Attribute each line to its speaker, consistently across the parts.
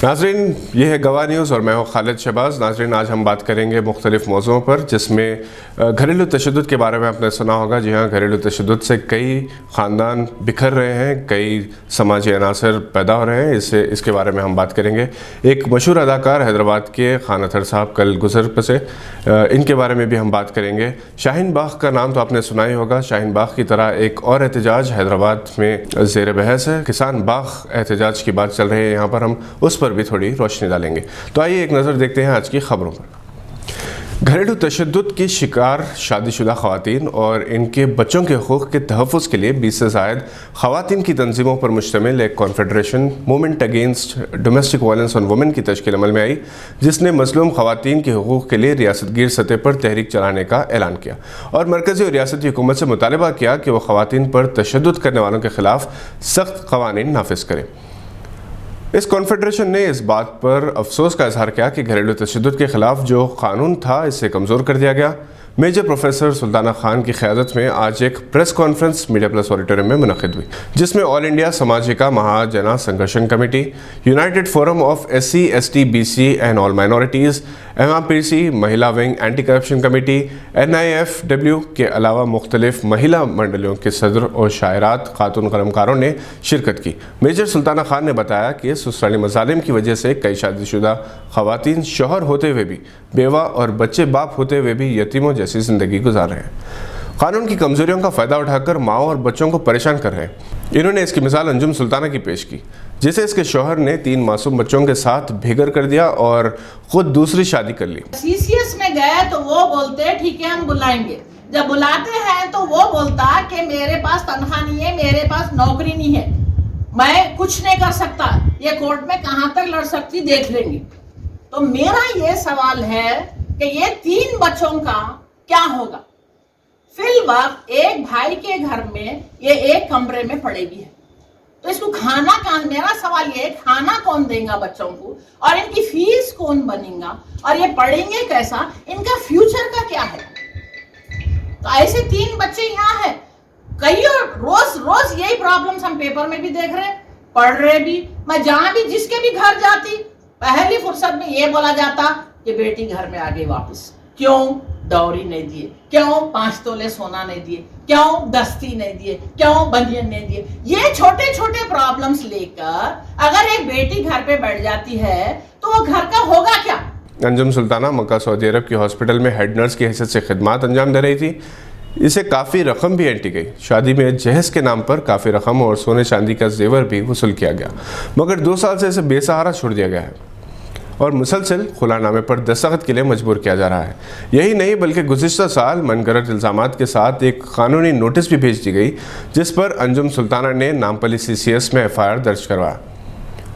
Speaker 1: नाज़रीन, ये है गवाह न्यूज़ और मैं हूँ खालिद शहबाज। नाज़रीन, आज हम बात करेंगे मुख्तलिफ़ मौज़ूओं पर, जिसमें घरेलू तशद्दुद के बारे में आपने सुना होगा। जी हाँ, घरेलू तशद्दुद से कई ख़ानदान बिखर रहे हैं, कई समाजी अनासर पैदा हो रहे हैं। इसके बारे में हम बात करेंगे। एक मशहूर अदाकार हैदराबाद के खान अतहर साहब कल गुजर बसे, इनके बारे में भी हम बात करेंगे। शाहीन बाग का नाम तो आपने सुना ही होगा। शाहीन बाग की तरह एक और एहतजाज हैदराबाद में ज़ेर बहस है। किसान बाग एहतजाज की बात चल रही है, यहाँ पर हम उस पर भी थोड़ी रोशनी डालेंगे। तो आइए एक नज़र देखते हैं आज की खबरों पर। घरेलू तशद्दुद की शिकार शादीशुदा ख़वातीन और इनके बच्चों के हकूक़ के तहफ़्फ़ुज़ के लिए 20 से ज़ायद ख़वातीन की तंजीमों पर मुश्तमिल एक confederation movement against domestic violence on women की तश्कील अमल में आई, जिसने मज़लूम ख़वातीन के हकूक़ के लिए रियासतगीर सतह पर तहरीक चलाने का ऐलान किया और मरकज़ी और रियासती हुकूमत से मुतालबा किया कि वह ख़वातीन पर तशद्दुद करने वालों के ख़िलाफ़ सख्त क़वानीन नाफिज़ करें। इस कॉन्फेडरेशन ने इस बात पर अफसोस का इजहार किया कि घरेलू तशद्दुद के ख़िलाफ़ जो कानून था, इसे कमज़ोर कर दिया गया। मेजर प्रोफेसर सुल्ताना खान की क़यादत में आज एक press conference media plus auditorium में मुनक़िद हुई, जिसमें all India Samajika Mahajana Sangharshana committee, united forum of SC, ST, BC and all minorities, MRPC, महिला wing anti corruption committee, NIFW के अलावा मुख्तलिफ महिला मंडलियों के सदर और शायरात खातून कलमकारों ने शिरकत की। मेजर सुल्ताना खान ने बताया कि ससुराली मज़ालिम की वजह से कई शादीशुदा ख़वातीन शौहर होते हुए भी, बेवा और बच्चे बाप होते हुए भी यतीमों जैसी ज़िंदगी गुजार रहे हैं। कानून की कमज़ोरियों का फ़ायदा उठाकर माओ और बच्चों को परेशान कर रहे हैं। इन्होंने इसकी मिसाल अंजुम सुल्ताना की पेश की, जिसे इसके शौहर ने 3 मासूम बच्चों के साथ भेगर कर दिया और खुद दूसरी शादी कर ली।
Speaker 2: CCS में गए तो वो बोलते ठीक है हम बुलाएंगे, जब बुलाते हैं तो वो बोलता कि मेरे पास तनख्वाह नहीं है, मेरे पास नौकरी नहीं है, मैं कुछ नहीं कर सकता, ये कोर्ट में कहाँ तक लड़ सकती देख लेंगे। तो मेरा ये सवाल है कि ये 3 बच्चों का क्या होगा। फिल वक्त एक भाई के घर में ये एक कमरे में पड़ेगी है, तो इसको खाना कहाँ, मेरा सवाल ये है खाना कौन देगा बच्चों को, और इनकी फीस कौन बनेगा, और ये पढ़ेंगे कैसा, इनका फ्यूचर का क्या है। तो ऐसे 3 बच्चे यहाँ है, कई और रोज यही प्रॉब्लम्स हम पेपर में भी देख रहे, पढ़ रहे भी। मैं जहां भी जिसके भी घर जाती, पहली फुर्सत में ये बोला जाता कि बेटी घर में आ गई वापस। क्यों? दौरी नहीं दिए, क्यों 5 तोले सोना नहीं दिए, क्यों दस्ती नहीं दिए, क्यों बनियन नहीं दिए। ये छोटे छोटे प्रॉब्लम्स लेकर अगर एक बेटी घर पे बैठ जाती है तो वो घर का होगा क्या।
Speaker 1: अंजुम सुल्ताना मक्का सऊदी अरब की हॉस्पिटल में हेड नर्स की हैसियत से खिदमत अंजाम दे रही थी। इसे काफ़ी रकम भी ऐंठी गई। शादी में जहेज के नाम पर काफ़ी रकम और सोने चांदी का जेवर भी वसूल किया गया, मगर 2 साल से इसे बेसहारा छोड़ दिया गया है और मुसलसल खुलानामे पर दस्तखत के लिए मजबूर किया जा रहा है। यही नहीं बल्कि गुज़िश्ता साल मनगढ़ंत इल्ज़ामात के साथ एक कानूनी नोटिस भी भेज दी गई, जिस पर अंजुम सुल्ताना ने नामपली CCS में FIR दर्ज करवाया।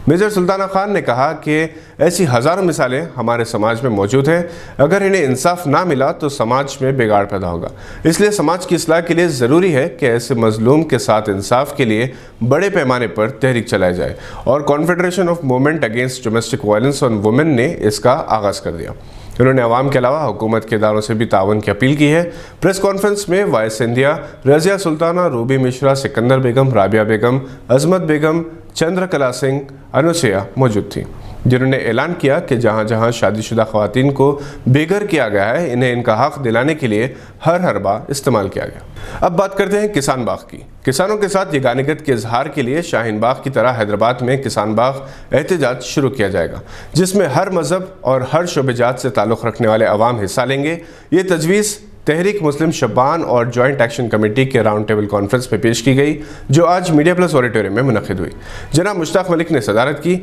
Speaker 1: मेजर सुल्ताना खान ने कहा कि ऐसी हज़ारों मिसालें हमारे समाज में मौजूद हैं। अगर इन्हें इंसाफ ना मिला तो समाज में बिगाड़ पैदा होगा। इसलिए समाज की इस्लाह के लिए ज़रूरी है कि ऐसे मज़लूम के साथ इंसाफ के लिए बड़े पैमाने पर तहरीक चलाई जाए और confederation of movement against domestic violence on women ने इसका आगाज़ कर दिया। उन्होंने अवाम के अलावा हुकूमत के इदारों से भी तावन की अपील की है। प्रेस कॉन्फ्रेंस में वाइस सिंधिया, रज़िया सुल्ताना, रूबी मिश्रा, सिकंदर बेगम, राबिया बेगम, अजमत बेगम, चंद्रकला सिंह, अनुसैया मौजूद थी, जिन्होंने ऐलान किया कि जहां जहां शादीशुदा ख़वातीन को बेघर किया गया है, इन्हें इनका हक़ दिलाने के लिए हर हरबा इस्तेमाल किया गया। अब बात करते हैं किसान बाग की। किसानों के साथ यगानियत के इजहार के लिए शाहीन बाग की तरह हैदराबाद में किसान बाग एहतजाज शुरू किया जाएगा, जिसमें हर मज़हब और हर शोबेजात से ताल्लुक़ रखने वाले अवाम हिस्सा लेंगे। ये तजवीज़ तहरीक मुस्लिम शब्बान और जॉइंट एक्शन कमेटी के राउंड टेबल कॉन्फ्रेंस में पेश की गई, जो आज मीडिया प्लस ऑडिटोरियम में मुनक़िद हुई। जनाब मुश्ताक मलिक ने सदारत की।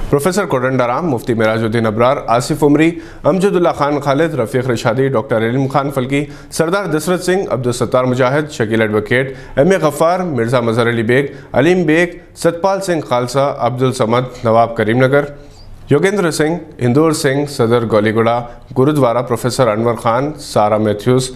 Speaker 1: Professor Kodandaram, Mufti Merajuddin Abrar, Asif Umari, Amjadullah Khan Khalid, Rafiq Rashadi, doctor Ilm Khan Falki, Sardar Dasharath Singh, Abdul Sattar Mujahid, Shakeel advocate, MA Ghaffar, Mirza Mazhar Ali Baig, Aleem Baig, Satpal Singh Khalsa, Abdul Samad, Nawab Karimnagar, Yogendra Singh, Indore Singh, सदर गौलीगुड़ा गुरुद्वारा, प्रोफेसर अनवर खान, सारा मैथ्यूज़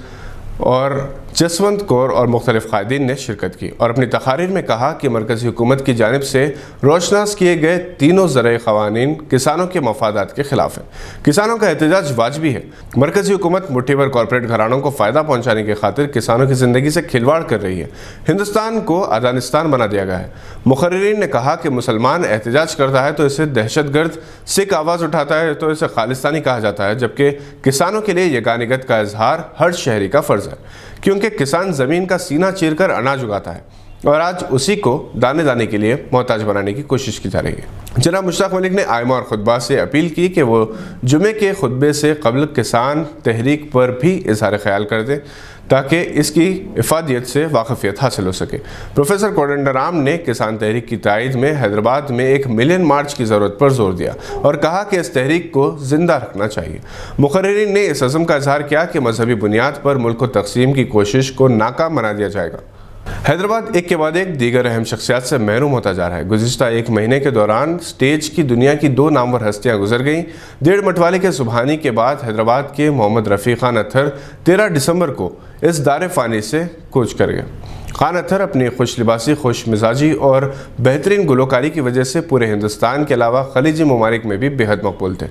Speaker 1: और जसवंत कौर और मुख्तलिफ कायदीन ने शिरकत की और अपनी तकारीर में कहा कि मरकज़ी हुकूमत की जानिब से रोशनास किए गए तीनों ज़राई क़वानीन किसानों के मफादात के खिलाफ है। किसानों का एहतजाज वाजबी है। मरकज़ी हुकूमत मुट्ठी भर कॉरपोरेट घरानों को फ़ायदा पहुँचाने की खातिर किसानों की ज़िंदगी से खिलवाड़ कर रही है। हिंदुस्तान को अफगानिस्तान बना दिया गया है। मुखर्रिरीन ने कहा कि मुसलमान एहतजाज करता है तो इसे दहशतगर्द, सिख आवाज़ उठाता है तो इसे खालिस्तानी कहा जाता है, जबकि किसानों के लिए यगानियत का इजहार हर शहरी का फ़र्ज़ है, क्योंकि किसान ज़मीन का सीना चीरकर अनाज उगाता है और आज उसी को दाने दाने के लिए मोहताज बनाने की कोशिश की जा रही है। जनाब मुश्ताक मलिक ने आइमा और खुतबा से अपील की कि वो जुमे के खुतबे से कबल किसान तहरीक पर भी इजहार ख्याल कर दें ताकि इसकी इफादियत से वाकफियत हासिल हो सके। प्रोफेसर कोदंडराम ने किसान तहरीक की तायद में हैदराबाद में 1 मिलियन मार्च की ज़रूरत पर जोर दिया और कहा कि इस तहरीक को ज़िंदा रखना चाहिए। मुखर्रिरीन ने इस अज़्म का इजहार किया कि मजहबी बुनियाद पर मुल्क को तकसीम की कोशिश को नाकाम बना दिया जाएगा। हैदराबाद एक के बाद एक दीगर अहम शख्सियात से महरूम होता जा रहा है। गुज़िश्ता 1 महीने के दौरान स्टेज की दुनिया की 2 नामवर हस्तियां गुजर गईं। 1.5 मटवाले के सुबहानी के बाद हैदराबाद के मोहम्मद रफ़ी खान अत्थर 13 दिसंबर को इस दारे फ़ानी से कूच कर गए। खान अत्थर अपनी खुश लिबासी, खुश मिजाजी और बेहतरीन गुलकारी की वजह से पूरे हिंदुस्तान के अलावा खलीजी ममालिक में भी बेहद मकबूल थे।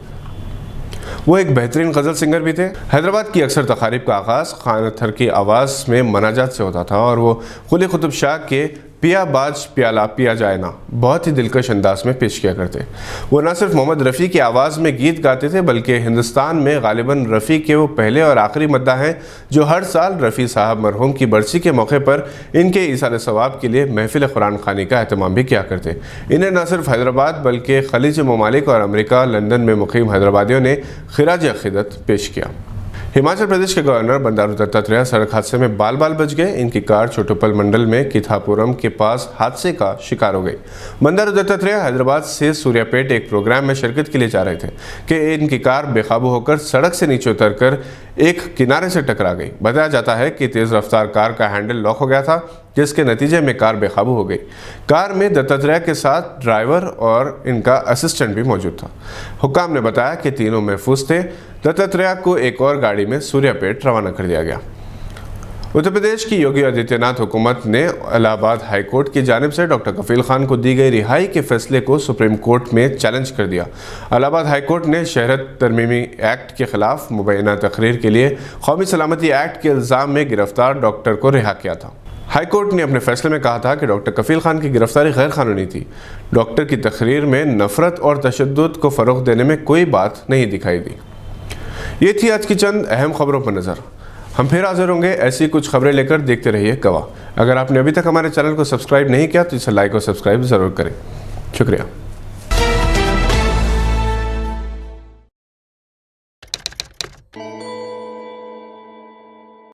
Speaker 1: वो एक बेहतरीन गज़ल सिंगर भी थे। हैदराबाद की अक्सर तकारीब का आगाज़ खान अत्थर की आवाज़ में मनाजात से होता था और वो कुली कुतुब शाह के पिया बाज प्याला पिया जाए ना बहुत ही दिलकश अंदाज में पेश किया करते। वो न सिर्फ मोहम्मद रफ़ी की आवाज़ में गीत गाते थे बल्कि हिंदुस्तान में गालिबन रफ़ी के वो पहले और आखिरी मद्दा हैं जो हर साल रफ़ी साहब मरहूम की बरसी के मौके पर इनके ईसाल सवाब के लिए महफिल कुरान खानी का अहतमाम भी किया करते। इन्हें न सिर्फ हैदराबाद बल्कि खलीज ममालिक और अमेरिका, लंदन में मुक़ीम हैदराबादियों ने खिराज अक़ीदत पेश किया। हिमाचल प्रदेश के गवर्नर बंडारू दत्तात्रेय सड़क हादसे में बाल बाल बच गए। इनकी कार छोटुपल मंडल में किथापुरम के पास हादसे का शिकार हो गई। बंडारू दत्तात्रेय हैदराबाद से सूर्यापेट एक प्रोग्राम में शिरकत के लिए जा रहे थे कि इनकी कार बेकाबू होकर सड़क से नीचे उतरकर एक किनारे से टकरा गई। बताया जाता है कि तेज़ रफ्तार कार का हैंडल लॉक हो गया था, जिसके नतीजे में कार बेकाबू हो गई। कार में दत्तात्रेय के साथ ड्राइवर और इनका असिस्टेंट भी मौजूद था। हुक्काम ने बताया कि तीनों महफूज थे। दत्तात्रेय को एक और गाड़ी में सूर्यापेट रवाना कर दिया गया। उत्तर प्रदेश की योगी आदित्यनाथ हुकूमत ने इलाहाबाद हाई कोर्ट की जानिब से डॉक्टर कफील खान को दी गई रिहाई के फैसले को सुप्रीम कोर्ट में चैलेंज कर दिया। इलाहाबाद हाई कोर्ट ने शहरत तरमीमी एक्ट के खिलाफ मुबैना तकरीर के लिए कौमी सलामती एक्ट के इल्ज़ाम में गिरफ्तार डॉक्टर को रिहा किया था। हाई कोर्ट ने अपने फैसले में कहा था कि डॉक्टर कफील खान की गिरफ्तारी गैर कानूनी थी। डॉक्टर की तकरीर में नफरत और तशद्दुद को फ़रोग़ देने में कोई बात नहीं दिखाई दी। ये थी आज की चंद अहम खबरों पर नज़र। हम फिर हाजिर होंगे ऐसी कुछ खबरें लेकर। देखते रहिए गवाह। अगर आपने अभी तक हमारे चैनल को सब्सक्राइब नहीं किया तो इसे लाइक और सब्सक्राइब ज़रूर करें। शुक्रिया।